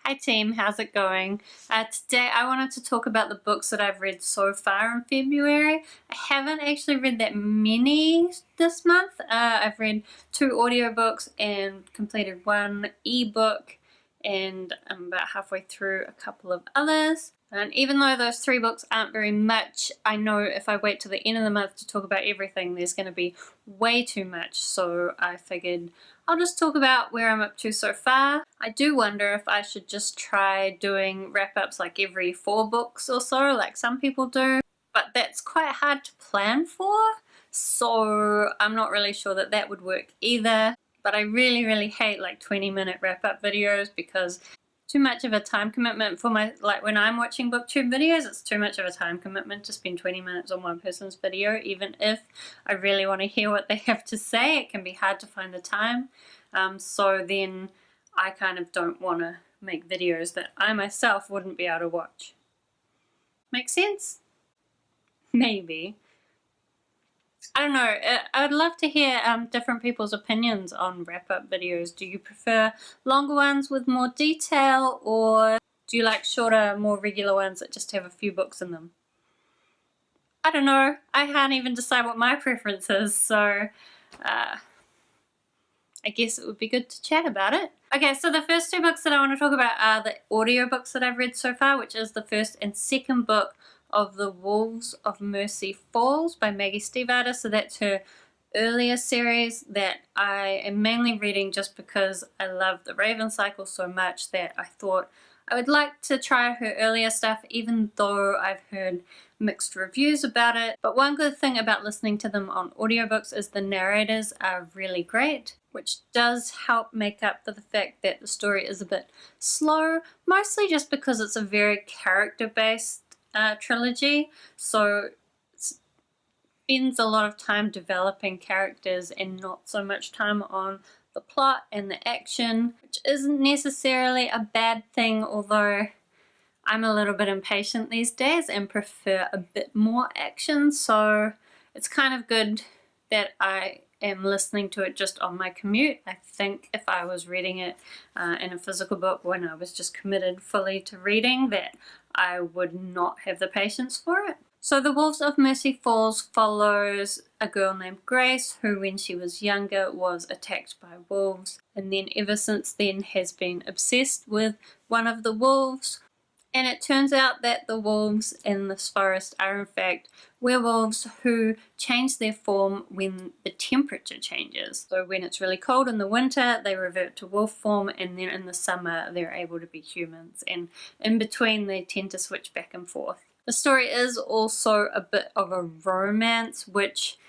Hi team, how's it going? Today I wanted to talk about the books that I've read so far in February. I haven't actually read that many this month. I've read 2 audiobooks and completed 1 ebook, and I'm about halfway through a couple of others. And even though those 3 books aren't very much, I know if I wait till the end of the month to talk about everything, there's going to be way too much. So I figured I'll just talk about where I'm up to so far. I do wonder if I should just try doing wrap-ups like every 4 books or so, like some people do. But that's quite hard to plan for, so I'm not really sure that that would work either. But I really hate like 20-minute wrap-up videos because too much of a time commitment for like when I'm watching booktube videos, it's too much of a time commitment to spend 20 minutes on one person's video. Even if I really want to hear what they have to say, it can be hard to find the time. So then I kind of don't want to make videos that I myself wouldn't be able to watch. Make sense? Maybe. I don't know, I'd love to hear different people's opinions on wrap-up videos. Do you prefer longer ones with more detail, or do you like shorter, more regular ones that just have a few books in them? I don't know, I can't even decide what my preference is, so I guess it would be good to chat about it. Okay, so the first 2 books that I want to talk about are the audiobooks that I've read so far, which is the first and second book of The Wolves of Mercy Falls by Maggie Stiefvater. So that's her earlier series that I am mainly reading just because I love the Raven cycle so much that I thought I would like to try her earlier stuff, even though I've heard mixed reviews about it. But one good thing about listening to them on audiobooks is the narrators are really great, which does help make up for the fact that the story is a bit slow, mostly just because it's a very character-based trilogy, so it spends a lot of time developing characters and not so much time on the plot and the action, which isn't necessarily a bad thing, although I'm a little bit impatient these days and prefer a bit more action, so it's kind of good that I am listening to it just on my commute. I think if I was reading it in a physical book when I was just committed fully to reading, that I would not have the patience for it. So The Wolves of Mercy Falls follows a girl named Grace who, when she was younger, was attacked by wolves, and then ever since then has been obsessed with one of the wolves. And it turns out that the wolves in this forest are in fact werewolves who change their form when the temperature changes. So when it's really cold in the winter, they revert to wolf form, and then in the summer they're able to be humans, and in between they tend to switch back and forth. The story is also a bit of a romance, which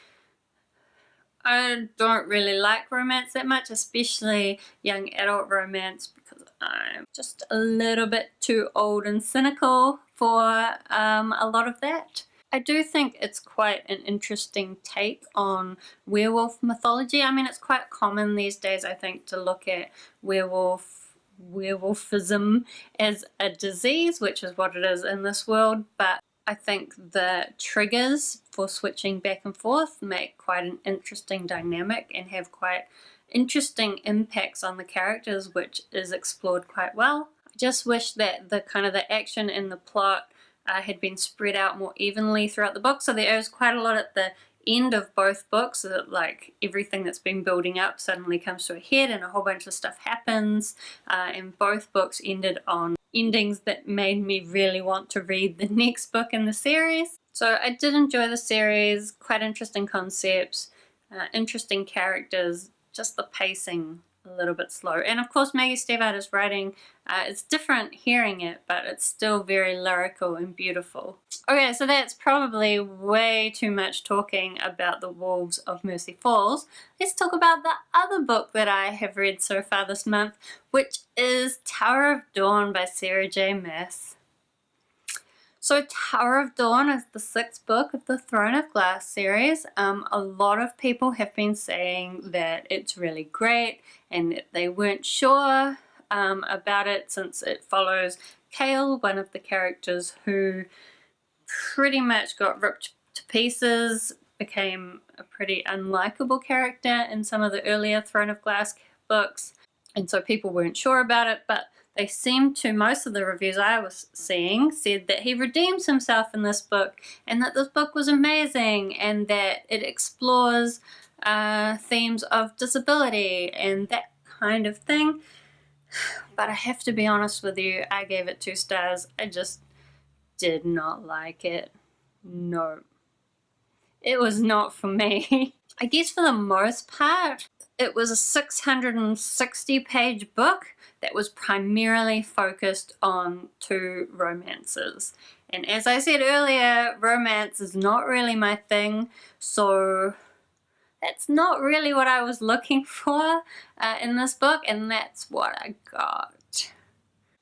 I don't really like romance that much, especially young adult romance, because I'm just a little bit too old and cynical for a lot of that. I do think it's quite an interesting take on werewolf mythology. I mean, it's quite common these days, I think, to look at werewolfism as a disease, which is what it is in this world, but I think the triggers for switching back and forth make quite an interesting dynamic and have quite interesting impacts on the characters, which is explored quite well. I just wish that the action and the plot had been spread out more evenly throughout the book. So there is quite a lot at the end of both books, so that like everything that's been building up suddenly comes to a head and a whole bunch of stuff happens, and both books ended on endings that made me really want to read the next book in the series. So I did enjoy the series, quite interesting concepts, interesting characters, just the pacing a little bit slow. And of course Maggie Stiefvater's writing, it's different hearing it, but it's still very lyrical and beautiful. Okay, so that's probably way too much talking about The Wolves of Mercy Falls. Let's talk about the other book that I have read so far this month, which is Tower of Dawn by Sarah J. Maas. So Tower of Dawn is the 6th book of the Throne of Glass series. A lot of people have been saying that it's really great and that they weren't sure about it, since it follows Kale, one of the characters who pretty much got ripped to pieces, became a pretty unlikable character in some of the earlier Throne of Glass books, and so people weren't sure about it, but they seem to, most of the reviews I was seeing said that he redeems himself in this book, and that this book was amazing, and that it explores themes of disability and that kind of thing. But I have to be honest with you, I gave it 2 stars. I just did not like it. No. It was not for me. I guess for the most part, it was a 660-page book that was primarily focused on 2 romances. And as I said earlier, romance is not really my thing, so that's not really what I was looking for in this book, and that's what I got.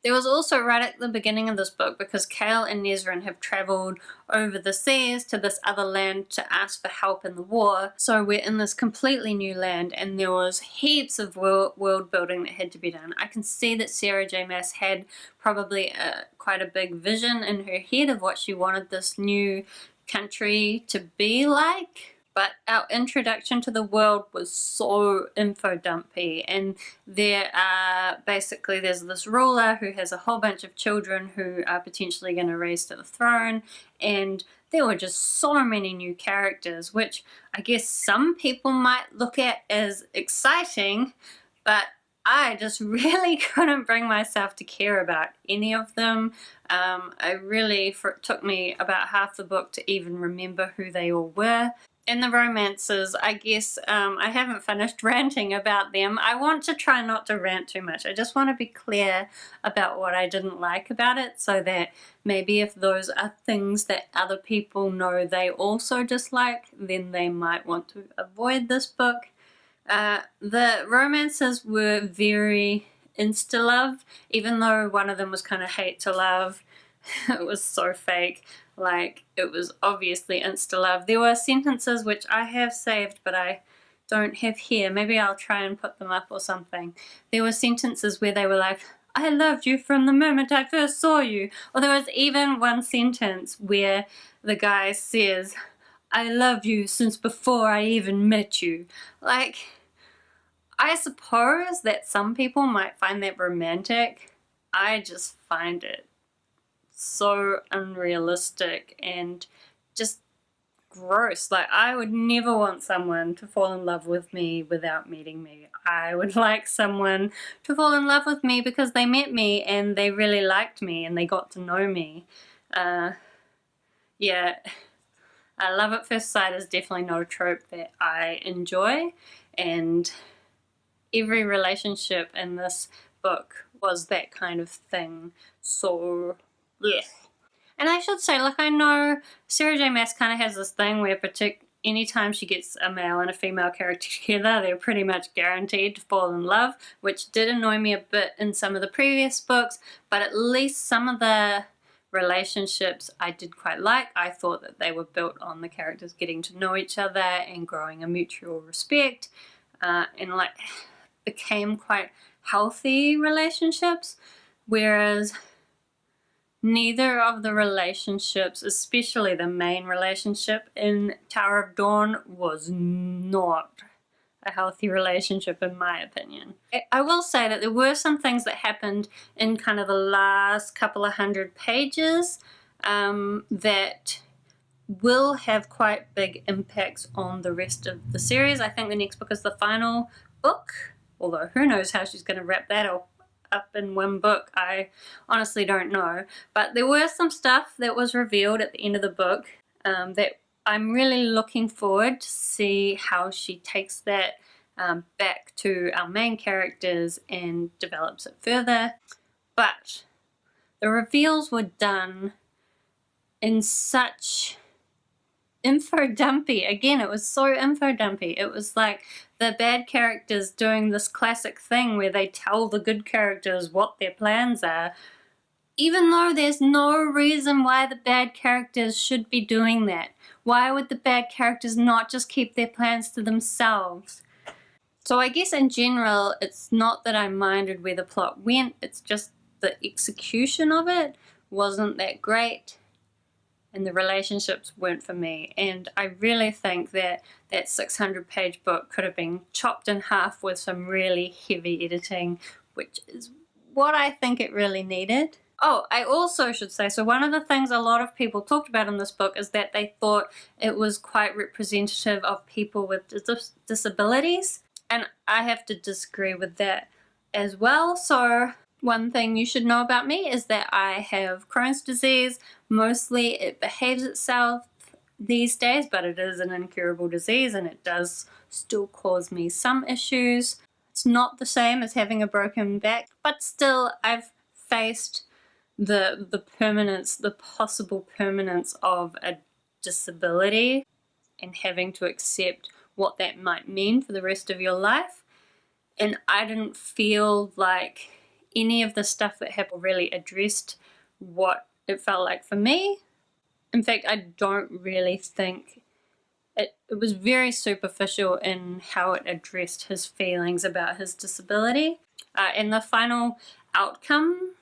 There was also, right at the beginning of this book, because Kale and Nezrin have travelled over the seas to this other land to ask for help in the war, so we're in this completely new land, and there was heaps of world building that had to be done. I can see that Sarah J Maas had probably quite a big vision in her head of what she wanted this new country to be like. But our introduction to the world was so info-dumpy, and there's this ruler who has a whole bunch of children who are potentially going to raise to the throne, and there were just so many new characters, which I guess some people might look at as exciting, but I just really couldn't bring myself to care about any of them. It took me about half the book to even remember who they all were. And the romances, I guess I haven't finished ranting about them. I want to try not to rant too much. I just want to be clear about what I didn't like about it, so that maybe if those are things that other people know they also dislike, then they might want to avoid this book. The romances were very insta-love, even though one of them was kind of hate to love. It was so fake. Like, it was obviously insta-love. There were sentences which I have saved, but I don't have here. Maybe I'll try and put them up or something. There were sentences where they were like, I loved you from the moment I first saw you. Or there was even one sentence where the guy says, I love you since before I even met you. Like, I suppose that some people might find that romantic. I just find it so unrealistic and just gross. Like, I would never want someone to fall in love with me without meeting me. I would like someone to fall in love with me because they met me and they really liked me and they got to know me. Yeah, love at first sight is definitely not a trope that I enjoy, and every relationship in this book was that kind of thing. So yeah. And I should say, like, I know Sarah J Maas kind of has this thing where anytime she gets a male and a female character together, they're pretty much guaranteed to fall in love, which did annoy me a bit in some of the previous books, but at least some of the relationships I did quite like. I thought that they were built on the characters getting to know each other and growing a mutual respect, and like became quite healthy relationships, whereas neither of the relationships, especially the main relationship in Tower of Dawn, was not a healthy relationship in my opinion. I will say that there were some things that happened in kind of the last couple of 100 pages that will have quite big impacts on the rest of the series. I think the next book is the final book, although who knows how she's going to wrap that up in one book. I honestly don't know, but there were some stuff that was revealed at the end of the book that I'm really looking forward to see how she takes that back to our main characters and develops it further. But the reveals were done in such info dumpy. Again, it was so info dumpy. It was like the bad characters doing this classic thing where they tell the good characters what their plans are, even though there's no reason why the bad characters should be doing that. Why would the bad characters not just keep their plans to themselves? So I guess in general, it's not that I minded where the plot went, it's just the execution of it wasn't that great, and the relationships weren't for me. And I really think that that 600-page book could have been chopped in half with some really heavy editing, which is what I think it really needed. Oh, I also should say, so one of the things a lot of people talked about in this book is that they thought it was quite representative of people with disabilities, and I have to disagree with that as well. So one thing you should know about me is that I have Crohn's disease. Mostly it behaves itself these days, but it is an incurable disease and it does still cause me some issues. It's not the same as having a broken back, but still I've faced the permanence, the possible permanence of a disability and having to accept what that might mean for the rest of your life. And I didn't feel like any of the stuff that happened really addressed what it felt like for me. In fact, I don't really think it was very superficial in how it addressed his feelings about his disability. And the final outcome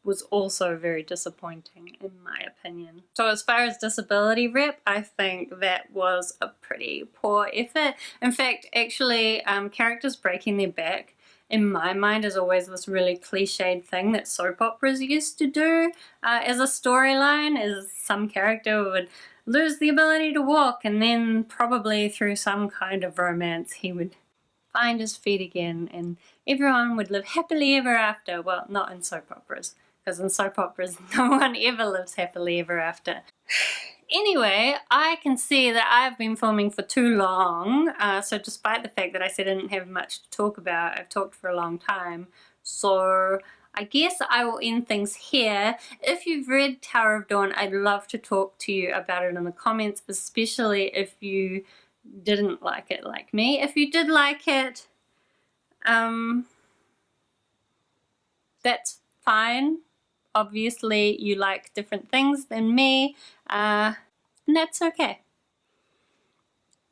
was also very disappointing in my opinion. So as far as disability rep, I think that was a pretty poor effort. In fact, actually, characters breaking their back in my mind is always this really cliched thing that soap operas used to do as a storyline, is some character would lose the ability to walk and then probably through some kind of romance he would find his feet again and everyone would live happily ever after. Well, not in soap operas, because in soap operas no one ever lives happily ever after. Anyway, I can see that I've been filming for too long, so despite the fact that I said I didn't have much to talk about, I've talked for a long time. So I guess I will end things here. If you've read Tower of Dawn, I'd love to talk to you about it in the comments, especially if you didn't like it like me. If you did like it, that's fine. Obviously you like different things than me, and that's okay.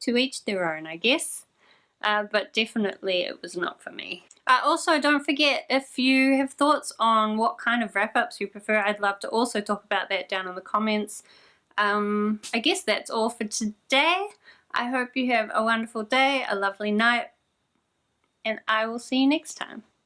To each their own, I guess. But definitely it was not for me. Also, don't forget, if you have thoughts on what kind of wrap-ups you prefer, I'd love to also talk about that down in the comments. I guess that's all for today. I hope you have a wonderful day, a lovely night, and I will see you next time.